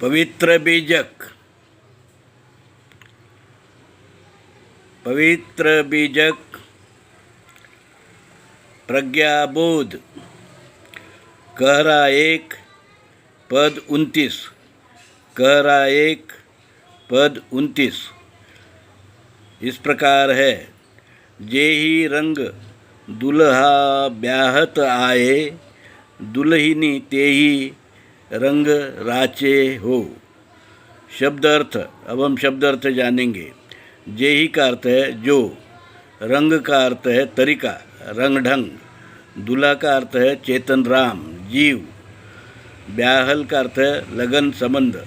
पवित्र बीजक प्रज्ञाबोध कहरा 1 पद 29 कहरा 1 पद 29 इस प्रकार है। जेहि रंग दुल्हा ब्याहत आए, दुल्हिनी तेहि रंग राचे हो। शब्द अर्थ। अब हम शब्द अर्थ जानेंगे। जेहि का अर्थ है जो, रंग का अर्थ है तरीका, रंग ढंग, दूल्हा का अर्थ है चेतन राम जीव, ब्याहल का अर्थ है लगन संबंध,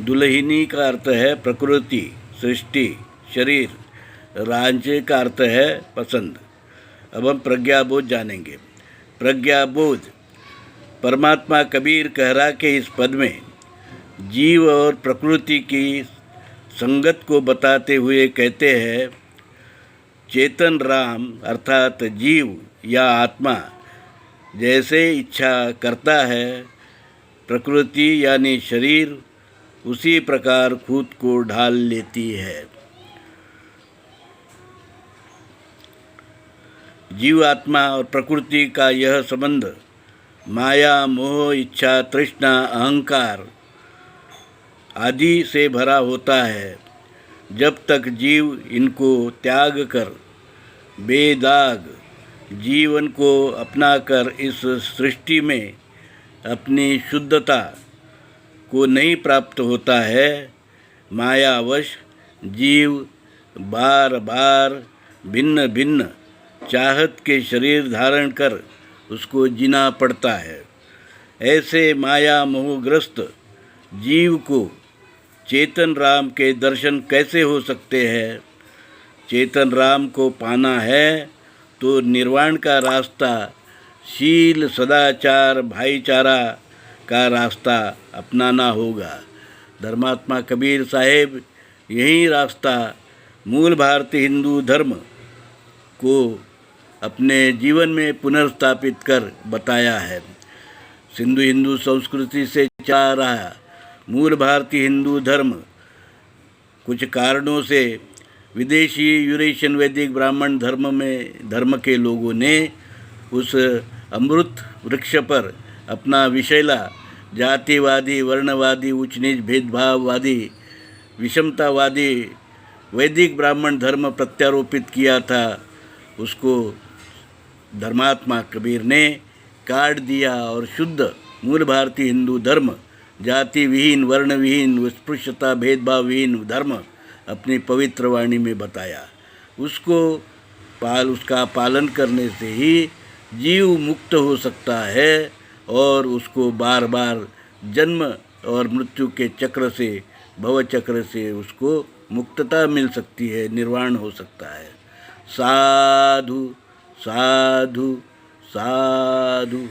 दुल्हिनी का अर्थ है प्रकृति सृष्टि शरीर, रांचे का अर्थ है पसंद। अब हम प्रज्ञाबोध जानेंगे। प्रज्ञाबोध परमात्मा कबीर कहरा के इस पद में जीव और प्रकृति की संगत को बताते हुए कहते हैं, चेतन राम अर्थात जीव या आत्मा जैसे इच्छा करता है, प्रकृति यानी शरीर उसी प्रकार खुद को ढाल लेती है। जीव आत्मा और प्रकृति का यह संबंध माया मोह इच्छा तृष्णा अहंकार आदि से भरा होता है। जब तक जीव इनको त्याग कर बेदाग जीवन को अपनाकर इस सृष्टि में अपनी शुद्धता को नहीं प्राप्त होता है, मायावश जीव बार बार भिन्न भिन्न चाहत के शरीर धारण कर उसको जीना पड़ता है। ऐसे माया मोहग्रस्त जीव को चेतन राम के दर्शन कैसे हो सकते हैं? चेतन राम को पाना है तो निर्वाण का रास्ता, शील सदाचार भाईचारा का रास्ता अपनाना होगा। धर्मात्मा कबीर साहेब यही रास्ता मूल भारतीय हिंदू धर्म को अपने जीवन में पुनर्स्थापित कर बताया है। सिंधु हिंदू संस्कृति से चला रहा मूल भारतीय हिंदू धर्म कुछ कारणों से विदेशी यूरेशियन वैदिक ब्राह्मण धर्म के लोगों ने उस अमृत वृक्ष पर अपना विषैला जातिवादी वर्णवादी उच्च नीच भेदभाववादी विषमतावादी वैदिक ब्राह्मण धर्म प्रत्यारोपित किया था। उसको धर्मात्मा कबीर ने काट दिया और शुद्ध मूल भारतीय हिंदू धर्म जाति विहीन वर्ण विहीन स्पृश्यता भेदभाव विहीन धर्म अपनी पवित्र वाणी में बताया। उसका पालन करने से ही जीव मुक्त हो सकता है और उसको बार बार जन्म और मृत्यु के चक्र से भव चक्र से उसको मुक्तता मिल सकती है, निर्वाण हो सकता है। साधु साधु साधु।